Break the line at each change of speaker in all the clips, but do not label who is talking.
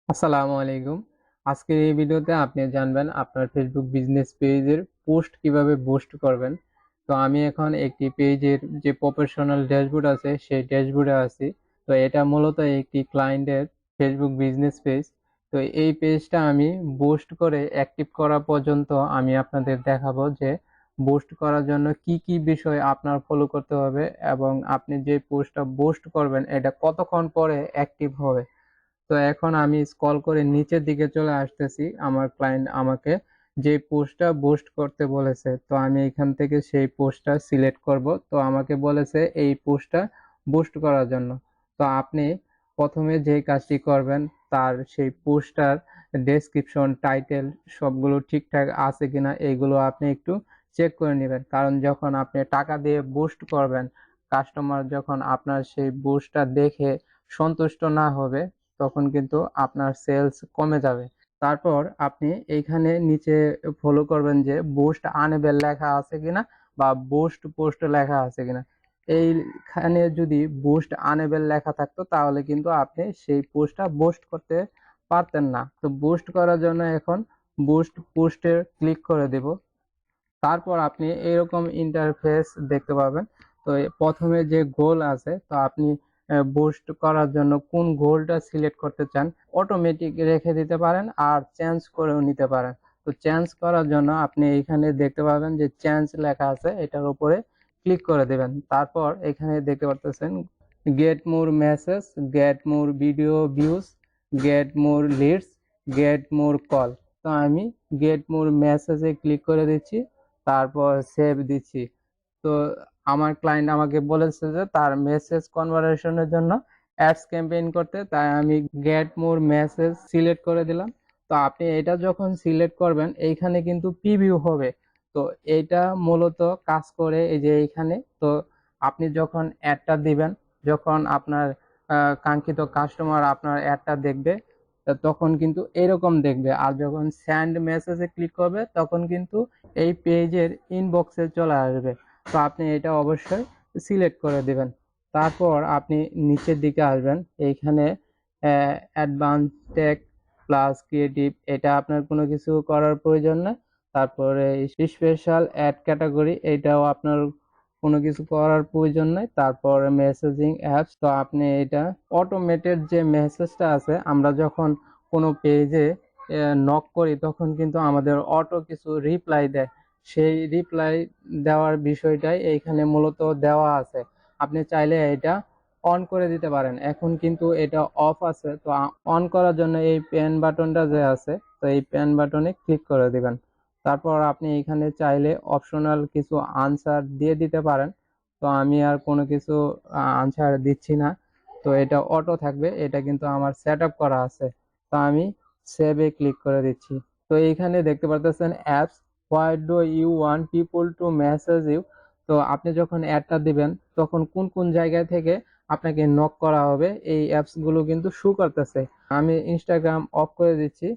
আসসালামু আলাইকুম। আজকের এই ভিডিওতে আপনি জানবেন আপনার ফেসবুক বিজনেস পেজের পোস্ট কিভাবে বুস্ট করবেন। তো আমি এখন একটি পেজের যে প্রফেশনাল ড্যাশবোর্ড আছে সেই ড্যাশবোর্ডে আছি। তো এটা মূলত একটি ক্লায়েন্টের ফেসবুক বিজনেস পেজ। তো এই পেজটা আমি বুস্ট করে অ্যাক্টিভ করা পর্যন্ত আমি আপনাদের দেখাবো যে বুস্ট করার জন্য কি কি বিষয় আপনার ফলো করতে হবে এবং আপনি যে পোস্টটা বুস্ট করবেন এটা কতক্ষণ পরে অ্যাক্টিভ হবে। তো এখন আমি স্ক্রল করে নিচের দিকে চলে আসতেছি। আমার ক্লায়েন্ট আমাকে যে পোস্টটা বুস্ট করতে বলেছে, তো আমি এখান থেকে সেই পোস্টটা সিলেক্ট করব। তো আমাকে বলেছে এই পোস্টটা বুস্ট করার জন্য। তো আপনি প্রথমে যে কাজটি করবেন, তার সেই পোস্টটার ডেসক্রিপশন, টাইটেল সবগুলো ঠিকঠাক আছে কিনা এইগুলো আপনি একটু চেক করে নেবেন। কারণ যখন আপনি টাকা দিয়ে বুস্ট করবেন, কাস্টমার যখন আপনার সেই বুস্টটা দেখে সন্তুষ্ট না হবে, তখন কিন্তু আপনার সেলস কমে যাবে। তারপর আপনি এইখানে নিচে ফলো করবেন যে বুস্ট আনএবেল লেখা আছে কিনা বা বুস্ট পোস্ট লেখা আছে কিনা। এইখানে যদি বুস্ট আনএবেল লেখা থাকতো তাহলে কিন্তু আপনি সেই পোস্টটা বুস্ট করতে পারতেন না। তো বুস্ট করার জন্য এখন বুস্ট পোস্টে ক্লিক করে দেব। তারপর আপনি এরকম ইন্টারফেস দেখতে পাবেন। তো প্রথমে যে গোল আছে, তো আপনি বুস্ট করার জন্য কোন গোলটা সিলেক্ট করতে চান অটোমেটিক রেখে দিতে পারেন আর চেঞ্জ করেও নিতে পারেন। তো চেঞ্জ করার জন্য আপনি এখানে দেখতে পাবেন যে চেঞ্জ লেখা আছে, এটার উপরে ক্লিক করে দেবেন। তারপর এখানে দেখতে পাচ্ছেন get more message, get more video views, get more Leeds, get more call. তো আমি গেট মোর মেসেজে ক্লিক করে দিচ্ছি, তারপর সেভ দিচ্ছি। তো আমার ক্লায়েন্ট আমাকে বলেছে যে তার মেসেজ কনভারশনের জন্য অ্যাডস ক্যাম্পেইন করতে, তাই আমি গেট মোর মেসেজ সিলেক্ট করে দিলাম। তো আপনি এটা যখন সিলেক্ট করবেন এইখানে কিন্তু প্রিভিউ হবে। তো এইটা মূলত কাজ করে এই যে এইখানে। তো আপনি যখন অ্যাডটা দিবেন, যখন আপনার কাঙ্ক্ষিত কাস্টমার আপনার অ্যাডটা দেখবে, তো তখন কিন্তু এরকম দেখবে। আর যখন সেন্ড মেসেজে ক্লিক করবে তখন কিন্তু এই পেজের ইনবক্সে চলে আসবে। তো আপনি এটা অবশ্যই সিলেক্ট করে দিবেন। তারপর আপনি নিচের দিকে আসবেন, এইখানে অ্যাডভান্স টেক প্লাস ক্রিয়েটিভ, এটা আপনার কোনো কিছু করার প্রয়োজন নেই। তারপরে স্পেশাল অ্যাড ক্যাটাগরি, এটাও আপনার কোনো কিছু করার প্রয়োজন নেই। তারপর মেসেজিং অ্যাপস, তো আপনি এটা অটোমেটেড যে মেসেজটা আছে, আমরা যখন কোনো পেজে নক করি তখন কিন্তু আমাদের অটো কিছু রিপ্লাই দেয়। সেই রিপ্লাই দেওয়ার বিষয়টাই এইখানে মূলত দেওয়া আছে। আপনি চাইলে এটা অন করে দিতে পারেন। এখন কিন্তু এটা অফ আছে। তো অন করার জন্য এই পেন বাটনটা যে আছে, তো এই পেন বাটনে ক্লিক করে দিবেন। তারপর আপনি এখানে চাইলে অপশনাল কিছু আনসার দিয়ে দিতে পারেন। তো আমি আর কোনো কিছু আনসার দিচ্ছি না। তো এটা অটো থাকবে, এটা কিন্তু আমার সেট আপ করা আছে। তো আমি সেভে ক্লিক করে দিচ্ছি। তো এইখানে দেখতে পারতেছেন apps, why do you want people to message you. তো আপনি যখন অ্যাডটা দিবেন তখন কোন কোন জায়গা থেকে আপনাকে নক করা হবে এই অ্যাপস গুলো কিন্তু শো করতেছে। আমি ইনস্টাগ্রাম অফ করে দিচ্ছি।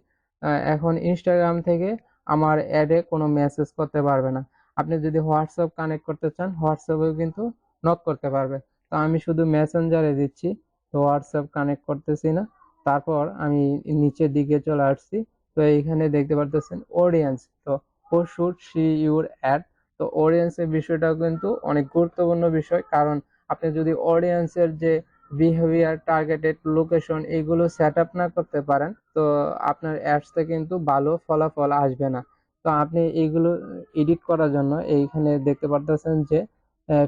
এখন ইনস্টাগ্রাম থেকে আমার অ্যাডে কোনো মেসেজ করতে পারবে না। আপনি যদি হোয়াটসঅ্যাপ কানেক্ট করতে চান হোয়াটসঅ্যাপেও কিন্তু নক করতে পারবে। তো আমি শুধু মেসেঞ্জারে দিচ্ছি, তো হোয়াটসঅ্যাপ কানেক্ট করতেছি না। তারপর আমি নিচের দিকে চলে আসছি। তো এইখানে দেখতে পারতেছেন অডিয়েন্স। তো হু শুড সি ইউর অ্যাড। তো অডিয়েন্সের বিষয়টা কিন্তু অনেক গুরুত্বপূর্ণ বিষয়, কারণ আপনি যদি অডিয়েন্সের যে বিহেভিয়ার, টার্গেটেড লোকেশন এইগুলো সেট আপ না করতে পারেন, তো আপনার অ্যাডসটা কিন্তু ভালো ফলাফল আসবে না। তো আপনি এইগুলো এডিট করার জন্য এইখানে দেখতে পারতেছেন যে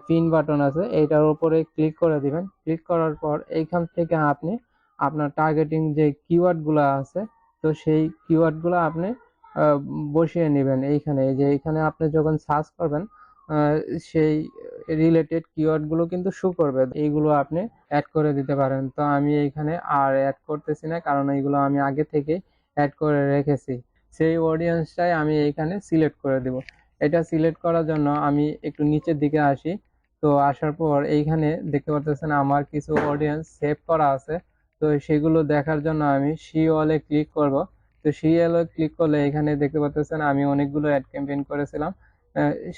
পিন বাটন আছে, এইটার উপরে ক্লিক করে দিবেন। ক্লিক করার পর এইখান থেকে আপনি আপনার টার্গেটিং যে কিওয়ার্ড গুলো আছে, তো সেই কিওয়ার্ড গুলো আপনি আহ, বসিয়ে নেবেন। এইখানে এই যে এইখানে আপনি যখন সার্চ করবেন আহ, সেই রিলেটেড কিওয়ার্ড গুলো কিন্তু শো করবে, এইগুলো আপনি অ্যাড করে দিতে পারেন। তো আমি এইখানে আর অ্যাড করতেছি না, কারণ এইগুলো আমি আগে থেকে অ্যাড করে রেখেছি। সেই অডিয়েন্সটাই আমি এইখানে সিলেক্ট করে দেব। এটা সিলেক্ট করার জন্য আমি একটু নিচের দিকে আসি। তো আসার পর এইখানে দেখতে পাচ্ছেন আমার কিছু অডিয়েন্স সেভ করা আছে। তো সেগুলো দেখার জন্য আমি সি অলে ক্লিক করব। তো সি অলে ক্লিক করলে এখানে দেখতে পাচ্ছেন আমি অনেকগুলো অ্যাড ক্যাম্পেইন করেছিলাম।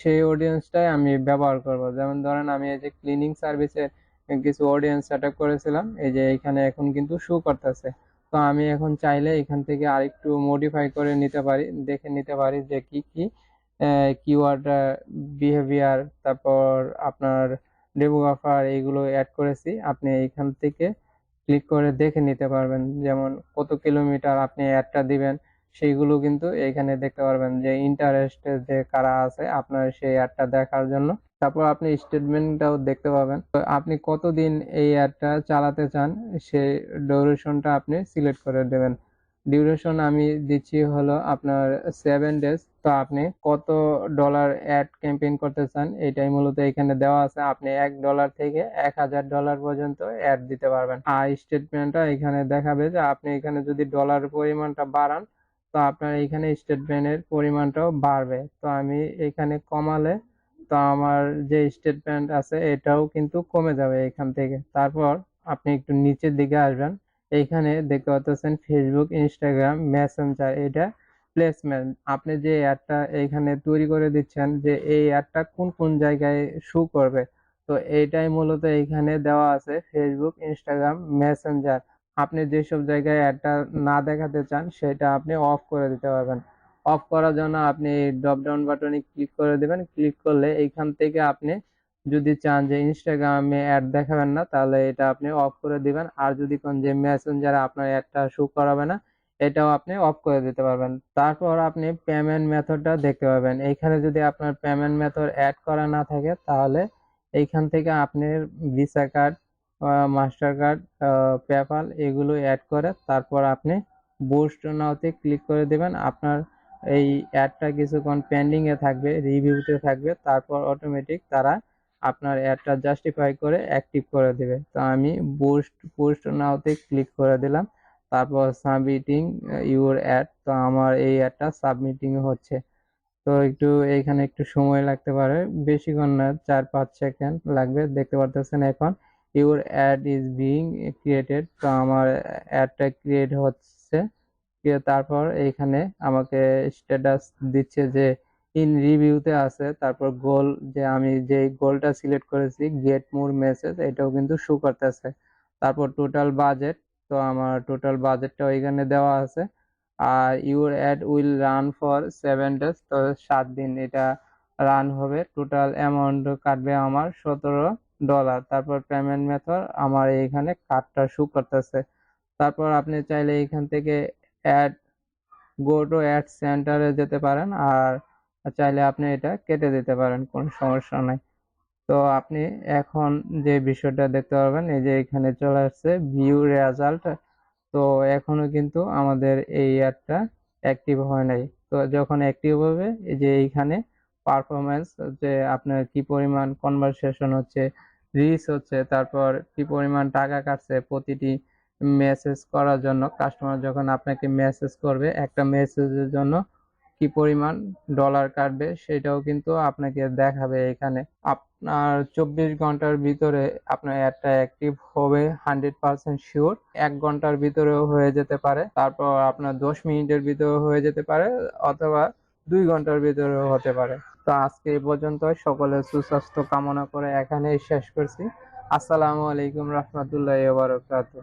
সেই অডিয়েন্সটাই আমি ব্যবহার করব। যেমন ধরেন আমি এই যে ক্লিনিং সার্ভিসের কিছু অডিয়েন্স সেট আপ করেছিলাম, এই যে এখানে এখন কিন্তু শো করতেছে। তো আমি এখন চাইলে এখান থেকে আরেকটু মডিফাই করে নিতে পারি, দেখে নিতে পারি যে কি কি কিওয়ার্ড, বিহেভিয়ার, তারপর আপনার ডেমোগ্রাফার এগুলো অ্যাড করেছি। আপনি এখান থেকে ক্লিক করে দেখে নিতে পারবেন, যেমন কত কিলোমিটার আপনি অ্যাডটা দিবেন সেইগুলো কিন্তু এখানে দেখতে পারবেন, যে ইন্টারেস্টেড যে কারা আছে আপনার সেই অ্যাডটা দেখার জন্য। তারপর আপনি স্টেটমেন্টটাও দেখতে পাবেন। তো আপনি কতদিন এই অ্যাডটা চালাতে চান সেই ডিউরেশনটা আপনি সিলেক্ট করে দেবেন। ডিউরেশন আমি দিচ্ছি হলো আপনার 7 ডেজ। তো আপনি কত ডলার অ্যাড ক্যাম্পেইন করতে চান এটাই মূলত এখানে দেওয়া আছে। আপনি $1 থেকে $1000 পর্যন্ত অ্যাড দিতে পারবেন। আর স্টেটমেন্টটা এখানে দেখাবে যে আপনি এখানে যদি ডলারের পরিমাণটা বাড়ান তো আপনার এখানে স্টেটমেন্টের পরিমাণটাও বাড়বে। তো আমি এখানে কমালে তো আমার যে স্টেটমেন্ট আছে এটাও কিন্তু কমে যাবে এখান থেকে। তারপর আপনি একটু নিচের দিকে আসবেন, এইখানে দেখতে পাচ্ছেন ফেসবুক, ইনস্টাগ্রাম, মেসেঞ্জার, এটা প্লেসমেন্ট। আপনি যে অ্যাডটা এইখানে তৈরি করে দিচ্ছেন যে এই অ্যাডটা কোন কোন জায়গায় শো করবে, তো এইটাই মূলত এইখানে দেওয়া আছে ফেসবুক, ইনস্টাগ্রাম, মেসেঞ্জার। আপনি যেসব জায়গায় অ্যাডটা না দেখাতে চান সেটা আপনি অফ করে দিতে পারবেন। অফ করার জন্য আপনি ড্রপ ডাউন বাটনে ক্লিক করে দেবেন। ক্লিক করলে এইখান থেকে আপনি যদি চান যে ইনস্টাগ্রামে অ্যাড দেখাবেন না তাহলে এটা আপনি অফ করে দিবেন। আর যদি কোন যে মেসেঞ্জারে আপনার অ্যাডটা শো করাবে না এটাও আপনি অফ করে দিতে পারবেন। তারপর আপনি পেমেন্ট মেথডটা দেখতে পাবেন। এইখানে যদি আপনার পেমেন্ট মেথড অ্যাড করা না থাকে তাহলে এইখান থেকে আপনি visa card, master card, PayPal এগুলো অ্যাড করে তারপর আপনি বুস্ট নাওতে ক্লিক করে দেবেন। আপনার এই অ্যাডটা কিছুক্ষণ পেন্ডিং এ থাকবে, রিভিউতে থাকবে, তারপর অটোমেটিক তারা আপনার অ্যাডটা জাস্টিফাই করে অ্যাক্টিভ করে দিবে। তো আমি পোস্ট নাওতে ক্লিক করে দিলাম। তারপর সাবমিটিং ইউর অ্যাড। তো আমার এই অ্যাডটা সাবমিটিং হচ্ছে। তো একটু এইখানে একটু সময় লাগতে পারে, বেশিক্ষণ না, 4-5 সেকেন্ড লাগবে। দেখতে পারতেছেন এখন your add is being created. তো আমার অ্যাডটা ক্রিয়েট হচ্ছে। তারপর এইখানে আমাকে স্ট্যাটাস দিচ্ছে যে ইন রিভিউতে আছে। তারপর গোল, যে আমি যে গোলটা সিলেক্ট করেছি গেট মোর মেসেজ, এটাও কিন্তু শো করতেছে। তারপর টোটাল বাজেট, তো আমার টোটাল বাজেটটাও এখানে দেওয়া আছে। আর your ad will run for 7 days. তো 7 দিন এটা রান হবে। টোটাল অ্যামাউন্ট কাটবে আমার $17। তারপর পেমেন্ট মেথড আমার এইখানে কার্ডটা শো করতেছে। তারপর আপনি চাইলে এইখান থেকে অ্যাড গো টু অ্যাড সেন্টারে যেতে পারেন, আর চাইলে আপনি এটা কেটে দিতে পারেন, কোনো সমস্যা নাই। তো আপনি এখন যে বিষয়টা দেখতে পারবেন, এই যে এখানে চলে আসছে ভিউ রেজাল্ট। তো এখনো কিন্তু আমাদের এই অ্যাডটা অ্যাক্টিভ হয় নাই। তো যখন অ্যাক্টিভ হবে এই যে এইখানে পারফরমেন্স, যে আপনার কি পরিমাণ কনভারসেশন হচ্ছে, রিচ হচ্ছে, তারপর কি পরিমাণ টাকা কাটছে প্রতিটি মেসেজ করার জন্য। কাস্টমার যখন আপনাকে মেসেজ করবে একটা মেসেজের জন্য কি পরিমাণ ডলার কাটবে সেটাও কিন্তু আপনাকে দেখাবে এখানে। আপনার 24 ঘন্টার ভিতরে আপনার অ্যাডটা অ্যাক্টিভ হবে 100% শিওর। 1 ঘন্টার ভিতরেও হয়ে যেতে পারে, তারপর আপনার 10 মিনিটের ভিতরেও হয়ে যেতে পারে, অথবা 2 ঘন্টার ভিতরেও হতে পারে। তো আজকে এই পর্যন্ত, সকলের সুস্বাস্থ্য কামনা করে এখানেই শেষ করছি। আসসালামু আলাইকুম রহমতুল্লাহি ওয়া বারাকাতুহু।